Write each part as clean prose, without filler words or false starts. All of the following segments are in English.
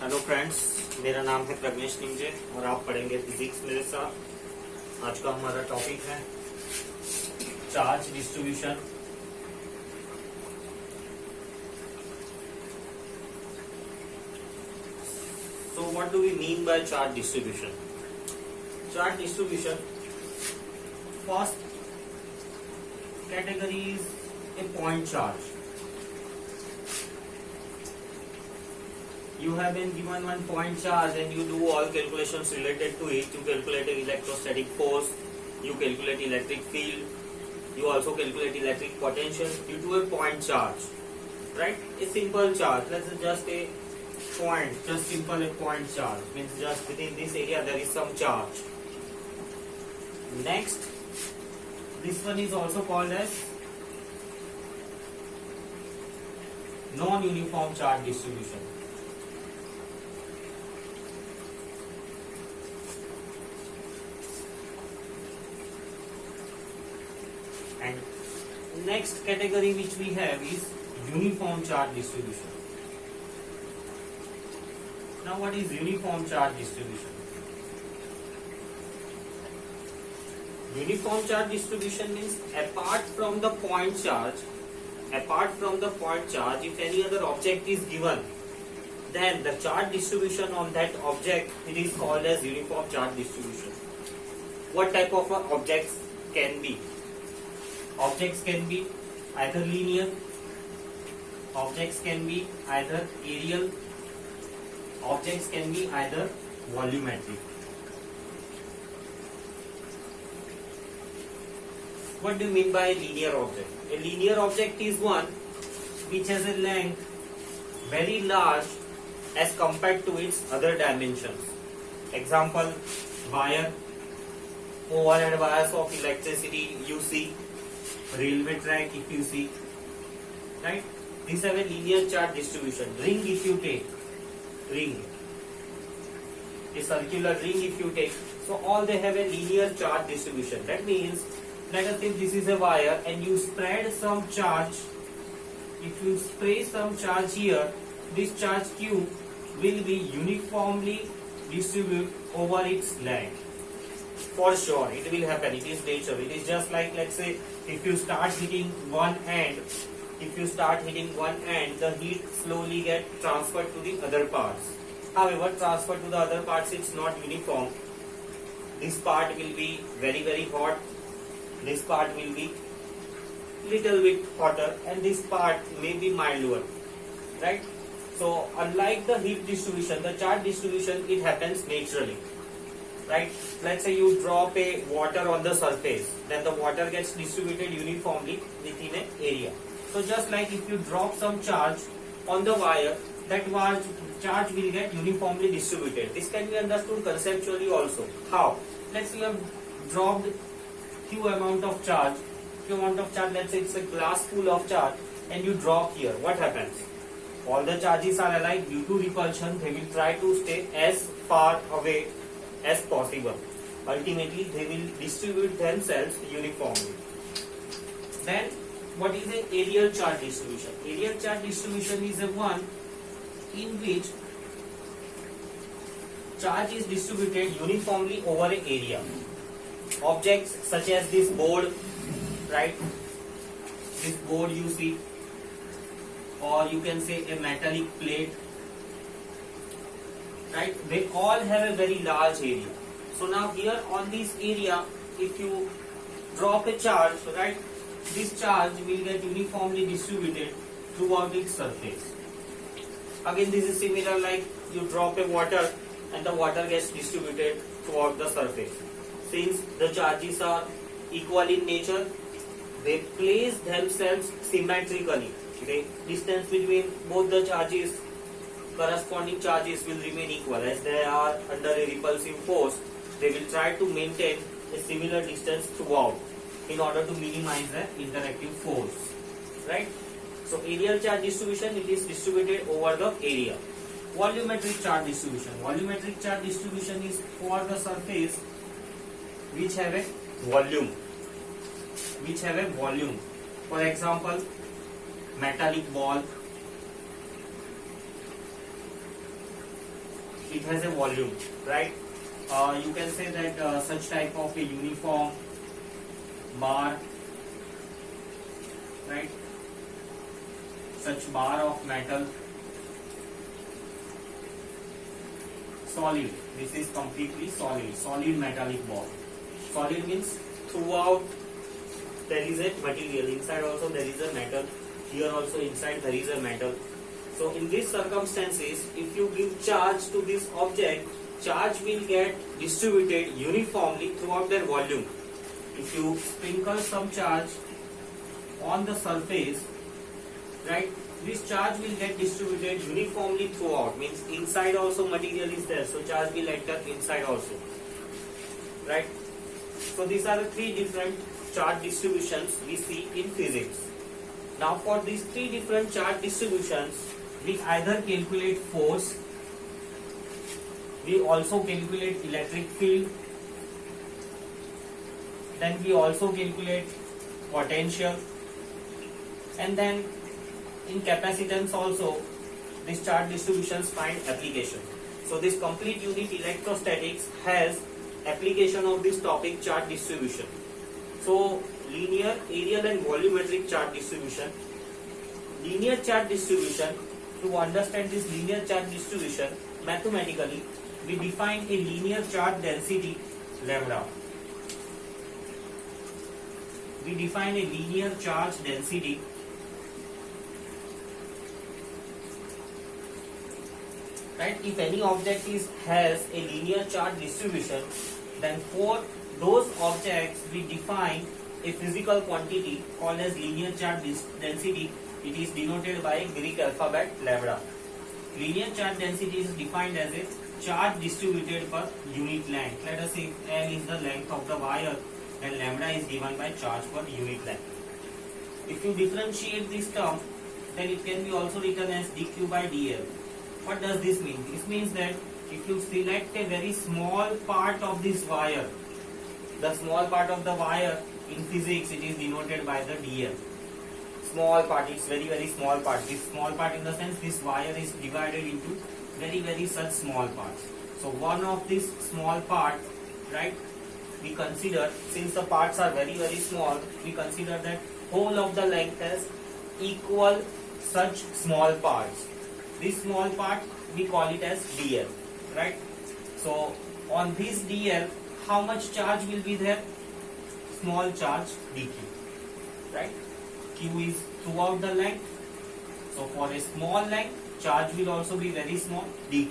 Hello friends, मेरा नाम है प्रज्ञेश निंजे और आप पढ़ेंगे फिजिक्स मेरे साथ। आज का हमारा टॉपिक है charge distribution. So what do we mean by charge distribution? Charge distribution, first category is a point charge. You have been given one point charge and you do all calculations related to it. You calculate electrostatic force, you calculate electric field, you also calculate electric potential due to a point charge, right? A simple charge, let's just a point, just simple a point charge, means just within this area there is some charge. Next, this one is also called as non-uniform charge distribution. And next category which we have is uniform charge distribution. Now what is uniform charge distribution? Uniform charge distribution means apart from the point charge, if any other object is given, then the charge distribution on that object, it is called as uniform charge distribution. What type of objects can be? Objects can be either linear, objects can be either aerial, objects can be either volumetric. What do you mean by a linear object? A linear object is one which has a length very large as compared to its other dimensions. Example, wire, overhead wires of electricity you see, railway track if you see, right? These have a linear charge distribution. Ring if you take, ring, a circular ring if you take, so all they have a linear charge distribution. That means, let us say this is a wire and you spread some charge. If you spray some charge here, this charge Q will be uniformly distributed over its length. For sure, it will happen. It is nature. It is just like, let's say, if you start hitting one end, the heat slowly get transferred to the other parts. However, transferred to the other parts, it's not uniform. This part will be very, very hot. This part will be little bit hotter, and this part may be milder, right? So, unlike the heat distribution, the charge distribution, it happens naturally. Right? Let's say you drop a water on the surface, then the water gets distributed uniformly within an area. So just like if you drop some charge on the wire, that charge will get uniformly distributed. This can be understood conceptually also. How? Let's say you have dropped few amount of charge, let's say it's a glass full of charge, and you drop here. What happens? All the charges are alike. Due to repulsion, they will try to stay as far away as possible. Ultimately, they will distribute themselves uniformly. Then, what is an aerial charge distribution? Aerial charge distribution is a one in which charge is distributed uniformly over an area. Objects such as this board, right? This board you see, or you can say a metallic plate, right? They all have a very large area. So now here on this area, if you drop a charge, right, this charge will get uniformly distributed throughout its surface. Again, this is similar like you drop a water and the water gets distributed throughout the surface. Since the charges are equal in nature, they place themselves symmetrically. The distance between both the charges, corresponding charges, will remain equal. As they are under a repulsive force, they will try to maintain a similar distance throughout in order to minimize the interactive force, right? So aerial charge distribution, it is distributed over the area. Volumetric charge distribution. Volumetric charge distribution is for the surface which have a volume. For example, metallic ball, it has a volume, right? You can say that such type of a uniform bar, right? Such bar of metal, solid. This is completely solid, solid metallic ball. Solid means throughout there is a material. Inside also there is a metal. Here also inside there is a metal. So in these circumstances, if you give charge to this object, charge will get distributed uniformly throughout their volume. If you sprinkle some charge on the surface, right, this charge will get distributed uniformly throughout. Means inside also material is there, so charge will enter inside also, right? So these are the three different charge distributions we see in physics. Now for these three different charge distributions, we either calculate force, we also calculate electric field, then we also calculate potential, and then in capacitance also these charge distributions find application. So this complete unit electrostatics has application of this topic, charge distribution. So linear, areal and volumetric charge distribution. Linear charge distribution, to understand this linear charge distribution mathematically, we define a linear charge density lambda. We define a linear charge density right. If any object has a linear charge distribution, then for those objects we define a physical quantity called as linear charge density. It is denoted by Greek alphabet lambda. Linear charge density is defined as a charge distributed per unit length. Let us say if L is the length of the wire, then lambda is given by charge per unit length. If you differentiate this term, then it can be also written as dq by dl. What does this mean? This means that if you select a very small part of this wire, the small part of the wire in physics, it is denoted by the dl. Small part, it's very small part. This small part in the sense this wire is divided into very such small parts. So one of this small part, right, we consider, since the parts are very small, we consider that whole of the length as equal such small parts. This small part we call it as dl, right? So on this dl, how much charge will be there? Small charge dq, right? Q is throughout the length. So for a small length, charge will also be very small, dq.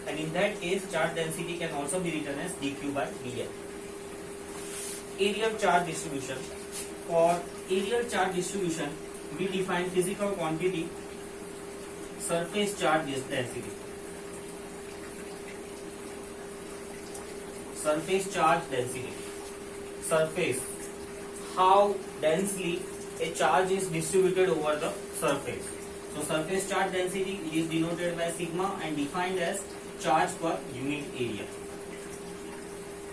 And in that case, charge density can also be written as dq by dl. Areal charge distribution. For areal charge distribution, we define physical quantity surface charge density. Surface charge density. Surface. How densely a charge is distributed over the surface. So surface charge density is denoted by sigma and defined as charge per unit area.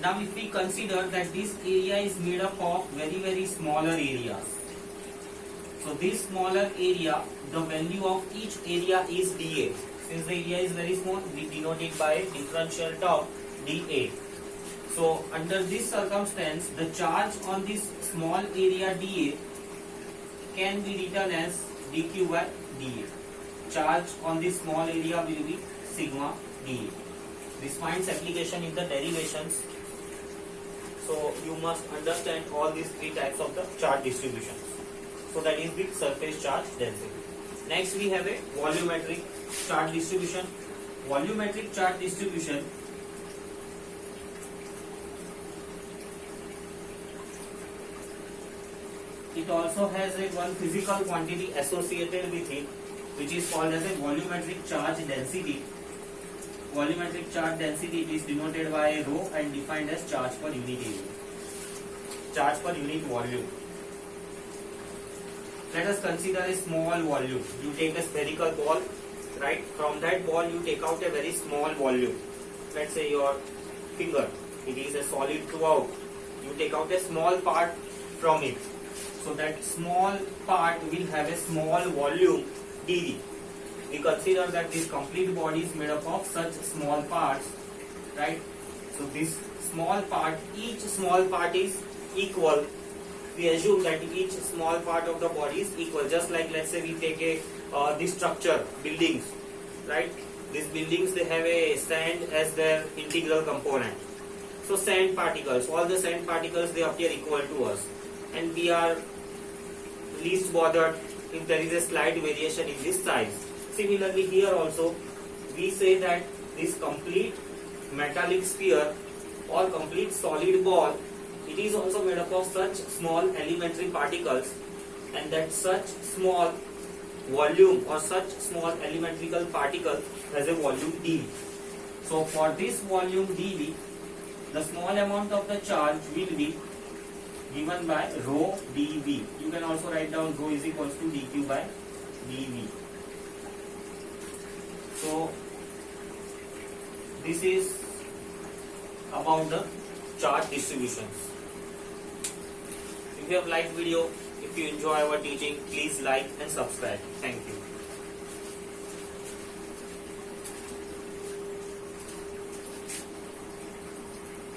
Now if we consider that this area is made up of very smaller areas. So this smaller area, the value of each area is dA. Since the area is very small, we denote it by differential term dA. So under this circumstance, the charge on this small area dA can be written as dq by dA. Charge on this small area will be sigma dA. This finds application in the derivations. So you must understand all these three types of the charge distributions. So that is the surface charge density. Next we have a volumetric charge distribution. Volumetric charge distribution it also has a one physical quantity associated with it, which is called as a volumetric charge density. Volumetric charge density is denoted by rho and defined as charge per unit area. Charge per unit volume. Let us consider a small volume. You take a spherical ball, right? From that ball you take out a very small volume. Let's say your finger. It is a solid throughout. You take out a small part from it. So that small part will have a small volume dV. we consider that this complete body is made up of such small parts, right? So this small part, each small part is equal. We assume that each small part of the body is equal. Just like, let's say we take a this structure, buildings, right? These buildings, they have a sand as their integral component. So sand particles, all the sand particles, they appear equal to us, and we are least bothered if there is a slight variation in this size. Similarly, here also we say that this complete metallic sphere or complete solid ball, it is also made up of such small elementary particles, and that such small volume or such small elementary particle has a volume dV. So for this volume dV, the small amount of the charge will be given by rho dV. You can also write down rho is equals to dq by dV. So this is about the charge distributions. If you have liked video, if you enjoy our teaching, please like and subscribe. Thank you.